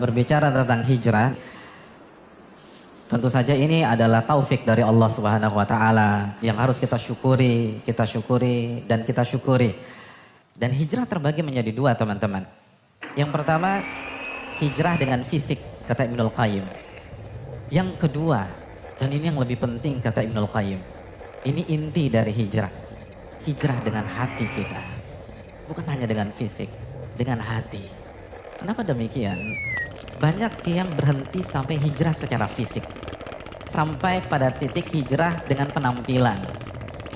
berbicara tentang hijrah, tentu saja ini adalah taufik dari Allah Subhanahu wa taala yang harus kita syukuri dan kita syukuri. Dan hijrah terbagi menjadi dua, teman-teman. Yang pertama, hijrah dengan fisik, kata Ibnul Qayyim. Yang kedua, dan ini yang lebih penting, kata Ibnul Qayyim, ini inti dari hijrah. Hijrah dengan hati kita. Bukan hanya dengan fisik, dengan hati. Kenapa demikian? Banyak yang berhenti sampai hijrah secara fisik. Sampai pada titik hijrah dengan penampilan.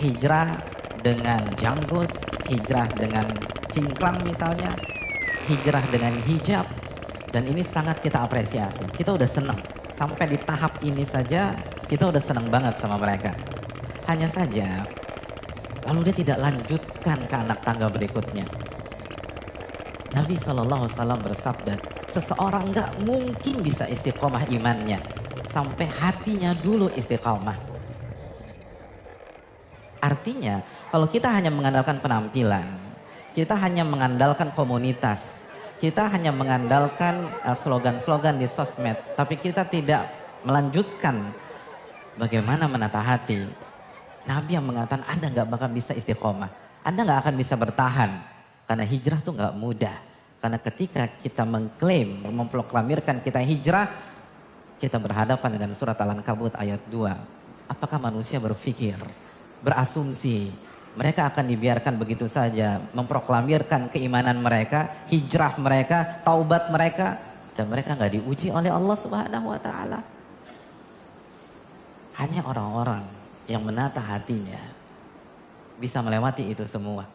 Hijrah dengan janggut, hijrah dengan cingkrang misalnya, hijrah dengan hijab. Dan ini sangat kita apresiasi. Kita udah senang. Sampai di tahap ini saja kita udah senang banget sama mereka. Hanya saja, lalu dia tidak lanjutkan ke anak tangga berikutnya. Nabi SAW bersabda, seseorang gak mungkin bisa istiqomah imannya sampai hatinya dulu istiqomah. Artinya, kalau kita hanya mengandalkan penampilan, kita hanya mengandalkan komunitas, kita hanya mengandalkan slogan-slogan di sosmed, tapi kita tidak melanjutkan bagaimana menata hati. Nabi yang mengatakan Anda gak bakal bisa istiqomah, Anda gak akan bisa bertahan. Karena hijrah tuh gak mudah. Karena ketika kita mengklaim, memproklamirkan kita hijrah, kita berhadapan dengan surat Al-Ankabut ayat 2. Apakah manusia berpikir, berasumsi, mereka akan dibiarkan begitu saja memproklamirkan keimanan mereka, hijrah mereka, taubat mereka, dan mereka gak diuji oleh Allah Subhanahu wa taala. Hanya orang-orang yang menata hatinya bisa melewati itu semua.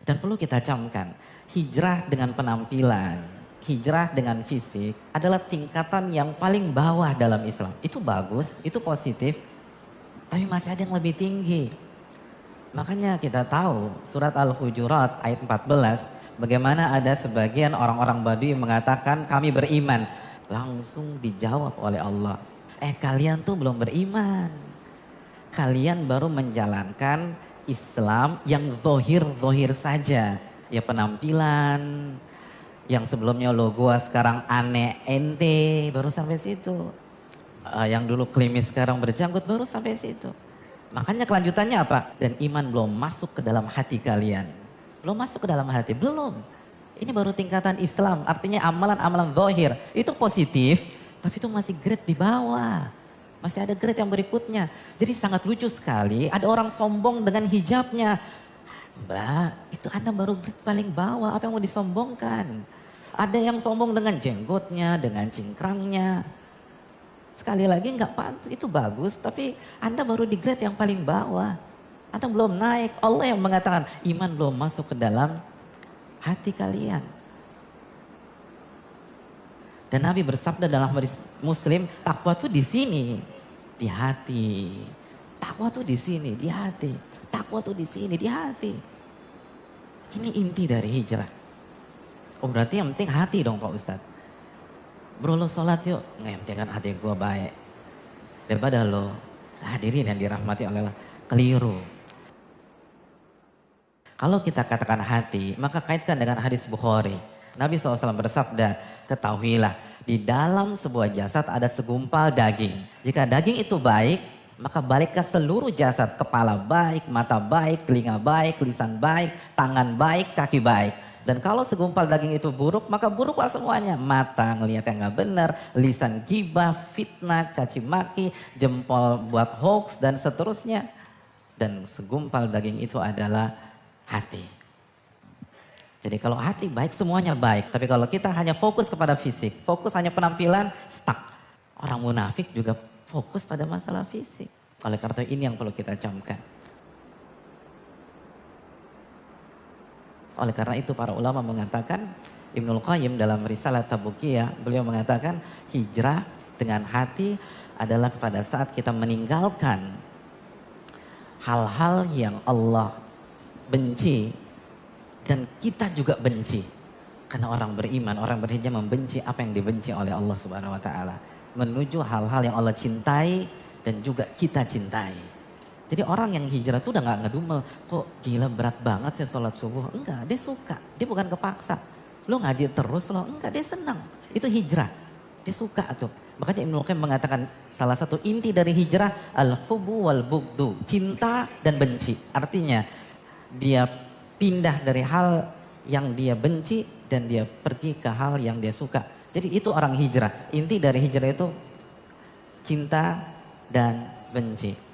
Dan perlu kita camkan, hijrah dengan penampilan, hijrah dengan fisik adalah tingkatan yang paling bawah dalam Islam. Itu bagus, itu positif, tapi masih ada yang lebih tinggi. Makanya kita tahu surat Al-Hujurat ayat 14, bagaimana ada sebagian orang-orang Badui mengatakan kami beriman. Langsung dijawab oleh Allah, kalian tuh belum beriman. Kalian baru menjalankan Islam yang zohir saja. Ya penampilan, yang sebelumnya lo gua sekarang aneh ente, baru sampai situ. Yang dulu klimis sekarang berjanggut, baru sampai situ. Makanya kelanjutannya apa? Dan iman belum masuk ke dalam hati kalian. Belum masuk ke dalam hati, belum. Ini baru tingkatan Islam, artinya amalan-amalan zohir. Itu positif, tapi itu masih grade di bawah. Masih ada grade yang berikutnya. Jadi sangat lucu sekali, ada orang sombong dengan hijabnya. Mbak, itu Anda baru grade paling bawah, apa yang mau disombongkan? Ada yang sombong dengan jenggotnya, dengan cingkrangnya. Sekali lagi nggak pantas, itu bagus, tapi Anda baru di grade yang paling bawah. Anda belum naik, Allah yang mengatakan iman belum masuk ke dalam hati kalian. Dan Nabi bersabda dalam hadis Muslim, takwa tuh di sini, di hati. Takwa tuh di sini, di hati. Takwa tuh di sini, di hati. Ini inti dari hijrah. Oh berarti yang penting hati dong Pak Ustadz. Bro lo sholat yuk, nggak yang penting kan hati gue baik. Daripada lo hadirin yang dirahmati oleh Allah, keliru. Kalau kita katakan hati, maka kaitkan dengan hadis Bukhari. Nabi SAW bersabda, ketahuilah di dalam sebuah jasad ada segumpal daging. Jika daging itu baik, maka balik ke seluruh jasad. Kepala baik, mata baik, telinga baik, lisan baik, tangan baik, kaki baik. Dan kalau segumpal daging itu buruk, maka buruklah semuanya. Mata ngelihat yang gak benar, lisan gibah, fitnah, caci maki, jempol buat hoax dan seterusnya. Dan segumpal daging itu adalah hati. Jadi kalau hati baik, semuanya baik. Tapi kalau kita hanya fokus kepada fisik, fokus hanya penampilan, stuck. Orang munafik juga fokus pada masalah fisik. Oleh karena ini yang perlu kita camkan. Oleh karena itu para ulama mengatakan, Ibnul Qayyim dalam Risalah Tabukiyah, beliau mengatakan hijrah dengan hati adalah pada saat kita meninggalkan hal-hal yang Allah benci dan kita juga benci. Karena orang beriman, orang berhijrah membenci apa yang dibenci oleh Allah Subhanahu wa taala, menuju hal-hal yang Allah cintai dan juga kita cintai. Jadi orang yang hijrah tuh udah gak ngedumel, kok gila berat banget sih sholat subuh. Enggak, dia suka, dia bukan kepaksa. Lo ngaji terus lo, enggak dia senang. Itu hijrah, dia suka tuh. Makanya Ibnu Qayyim mengatakan salah satu inti dari hijrah al-hubbu wal bugdu, cinta dan benci. Artinya dia pindah dari hal yang dia benci dan dia pergi ke hal yang dia suka. Jadi itu orang hijrah. Inti dari hijrah itu cinta dan benci.